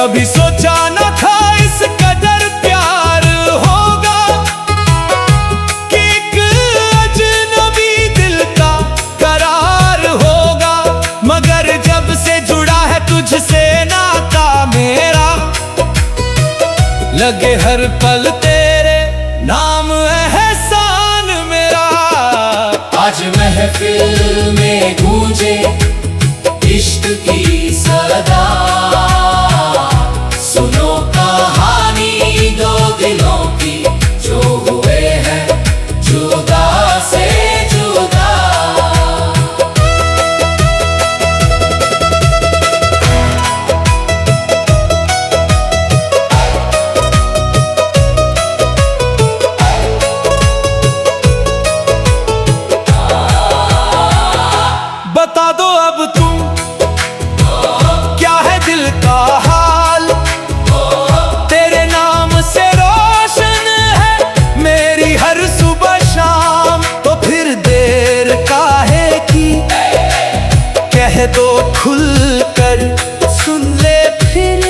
कभी सोचा न था इस कदर प्यार होगा कि एक अजनबी दिल का करार होगा। मगर जब से जुड़ा है तुझसे नाता मेरा, लगे हर पल तेरे नाम एहसान मेरा। आज महफिल में गूंजे इश्क की सदा, सुनो कहानी दो दिलों की जो हुए हैं जुदा से जुदा। बता दो अब तुम क्या है दिल का हाल, तेरे नाम से रोशन है मेरी हर सुबह शाम। तो फिर देर काहे की, कह दो खुल कर सुन ले फिर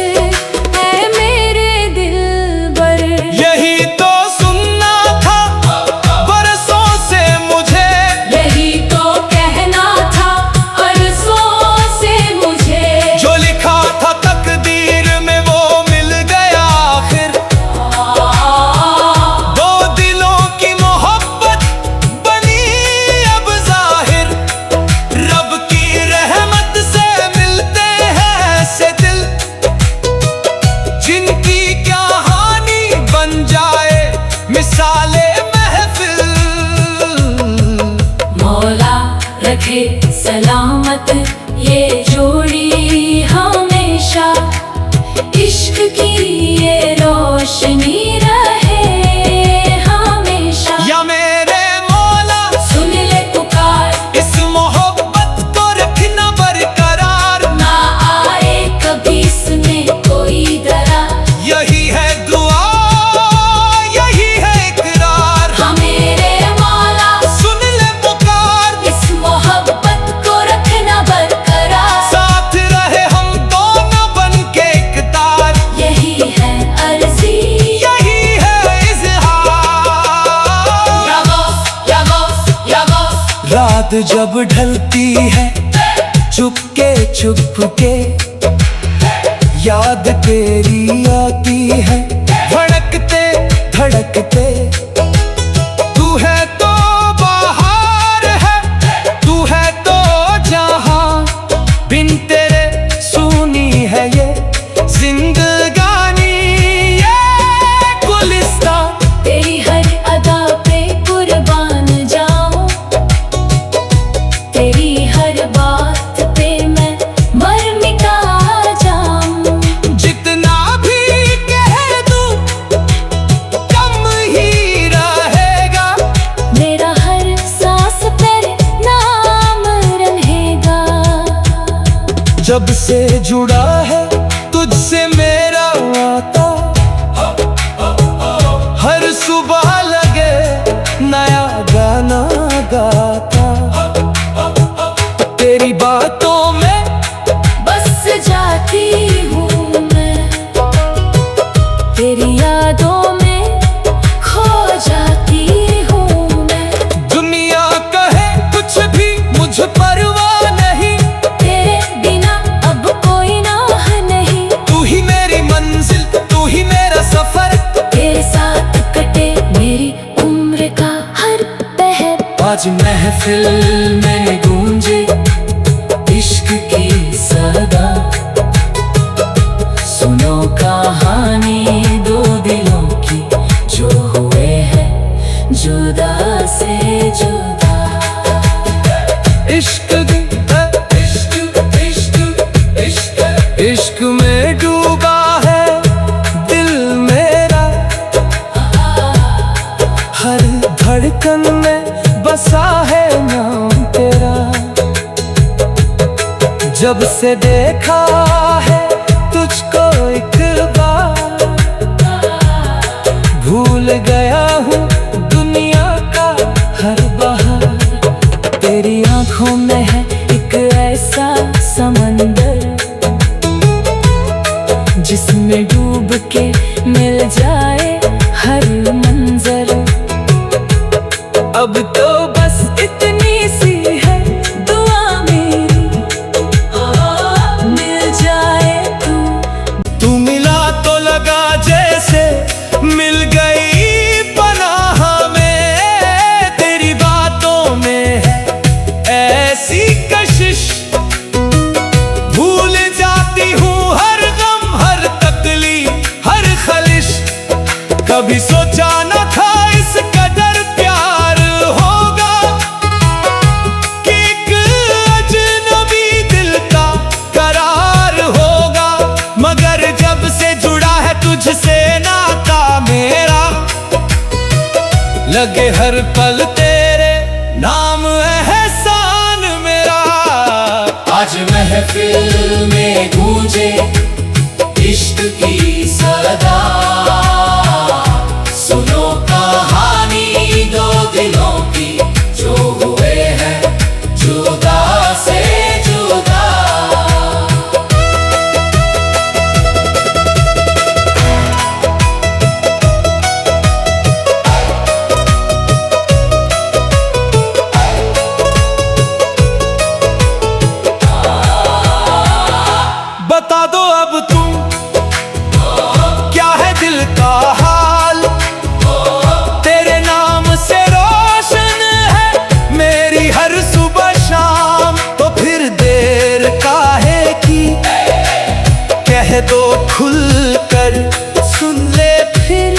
ऐ मेरे दिलबर। यही तो सुनना था बरसों से मुझे, यही तो कहना था अरसों से मुझे। जो लिखा था तकदीर में वो मिल गया आखिर। दो दिलों की मोहब्बत बनी अब जाहिर, रब की रहमत से मिलते हैं ऐसे दिल जिनकी कहानी बन जाए मिसाले महफिल। मौला रखे सलामत ये जोड़ी हमेशा, इश्क की ये रोशनी रहे हमेशा। या मेरे मौला सुन ले पुकार, इस मोहब्बत को रखना बरकरार, ना आए कभी इसमें कोई दरार। यही है दुआ यही है इकरार। हाँ मेरे मौला सुन ले पुकार, इस मोहब्बत को रखना बरकरार। साथ रहे हम दोनों बन के एक तार, यही है अर्जी, यही है इज़हार। रात जब ढलती है चुपके चुपके, याद तेरी आती है धड़कते धड़कते। तू है तो बाहर है, तू है तो जहां, बिन तेरे सुनी है ये जिंदगानी ये गुलिस्तान। तेरी हर अदा पे कुर्बान जाऊं, तेरी हर बात पे मैं मर मिटा जाऊं। जितना भी कह दूं कम ही रहेगा, मेरा हर सांस तेरे नाम रहेगा। जब से जुड़ा है तुझसे मेरा नाता, हर सुबह लगे नया गाना गाता। तेरी बातों में बस जाती हूँ मैं, तेरी यादों में खो जाती हूँ मैं। दुनिया कहे कुछ भी मुझ परवाह नहीं, तेरे बिना अब कोई नाह नहीं। तू ही मेरी मंजिल तू ही मेरा सफर, तेरे साथ कटे मेरी उम्र का हर पहर। आज महफिल में गूंजे इश्क की सदा, सुनो कहानी दो दिलों की जो हुए हैं जुदा से जुदा। इश्क इश्क में डूबा है दिल मेरा, हर धड़कन में बसा है नाम तेरा। जब से देखा है तुझको एक बार, भूल गया हूँ दुनिया का हर बहार। तेरी आंखों में है एक ऐसा समंदर जिस कभी सोचा न था इस कदर प्यार होगा कि एक अजनबी दिल का करार होगा। मगर जब से जुड़ा है तुझसे नाता मेरा, लगे हर पल तेरे नाम एहसान मेरा। आज महफिल में गूंजे इश्क की सदा, सुनो कहानी दो दिलों की जो हुए हैं जुदा से जुदा। बता दो अब तुम क्या है दिल का हाल, तेरे नाम से रोशन है मेरी हर सुबह शाम। तो फिर देर काहे की, कह दो खुल कर सुन ले फिर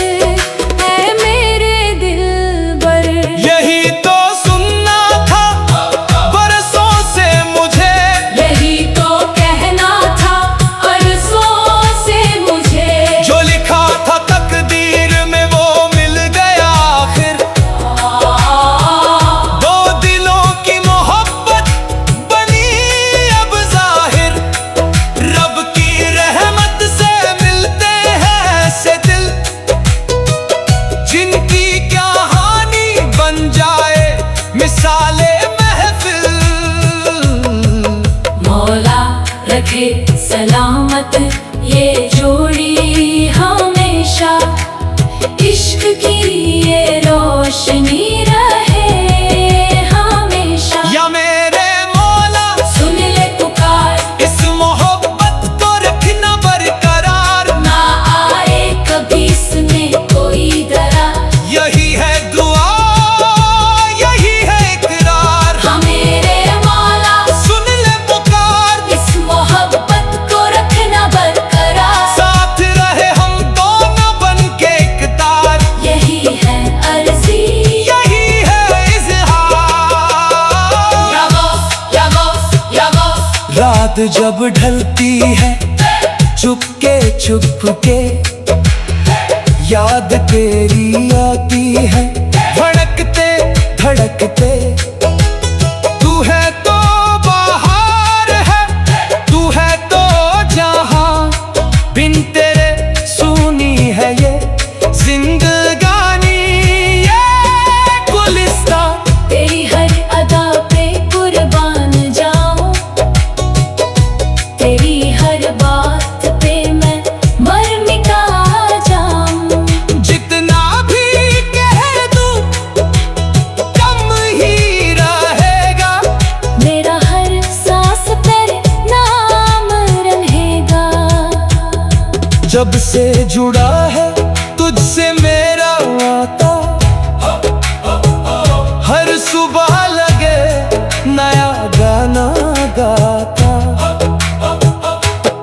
ऐ मेरे दिलबर। यही तो सुनना था बरसों से मुझे, यही तो कहना था अरसों से मुझे। जो लिखा था तकदीर में वो मिल गया आखिर। दो दिलों की मोहब्बत बनी अब जाहिर, रब की रहमत से मिलते हैं ऐसे दिल जिनकी क्या हानि बन जाए मिसाले महफिल। मौला रखे सलामत ये जोड़ी हमेशा, इश्क की ये रोशनी रहे हमेशा। या मेरे मौला सुन ले पुकार, इस मोहब्बत को रखना बरकरार, ना आए कभी इसमें कोई दरार। यही है दुआ यही है इकरार। हाँ मेरे मौला सुन ले पुकार, इस मोहब्बत को रखना बरकरार। साथ रहे हम दोनों बन के एक तार, यही है अर्जी। यही है इज़हार। या गौस या गौस या गौस। रात जब ढलती है चुपके चुपके, याद तेरी आती है धड़कते धड़कते। तू है तो बाहर है, तू है तो जहां, बिन तेरे सुनी है ये जिंदगानी ये गुलिस्तान। तेरी हर अदा पे कुर्बान जाऊं, तेरी हर बात पे मैं मर मिटा जाऊं। जितना भी कह दूं कम ही रहेगा, मेरा हर सांस तेरे नाम रहेगा। जब से जुड़ा है तुझसे मेरा नाता, हर सुबह लगे नया गाना गाता।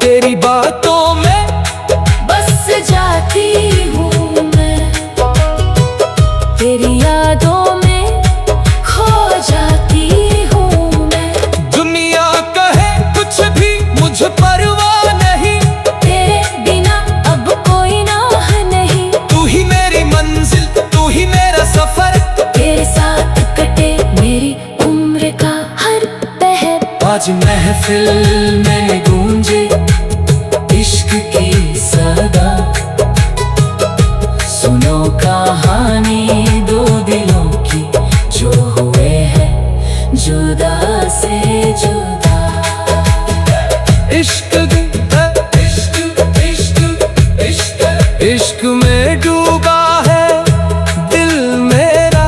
तेरी बातों में बस जाती हूँ मैं, तेरी यादों में खो जाती हूँ मैं। दुनिया कहे कुछ भी मुझे परवाह नहीं, तेरे बिना अब कोई नाह नहीं। तू ही मेरी मंजिल तू ही मेरा सफर। तेरे साथ कटे मेरी उम्र का हर पहर। आज महफिल में गूंजे इश्क की सदा, सुनो कहानी दो दिलों की जो हुए हैं जुदा से जुदा। इश्क इश्क में डूबा है दिल मेरा,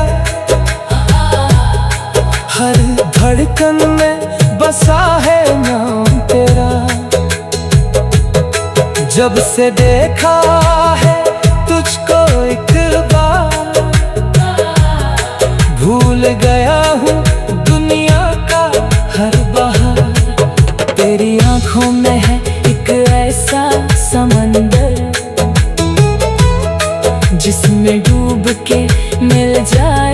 हर धड़कन में बसा है नाम तेरा। जब से देखा है तुझको एक बार, भूल गया हूँ दुनिया का हर बहार। तेरी आंखों में है एक ऐसा समंदर जिसमें डूब के मिल जाए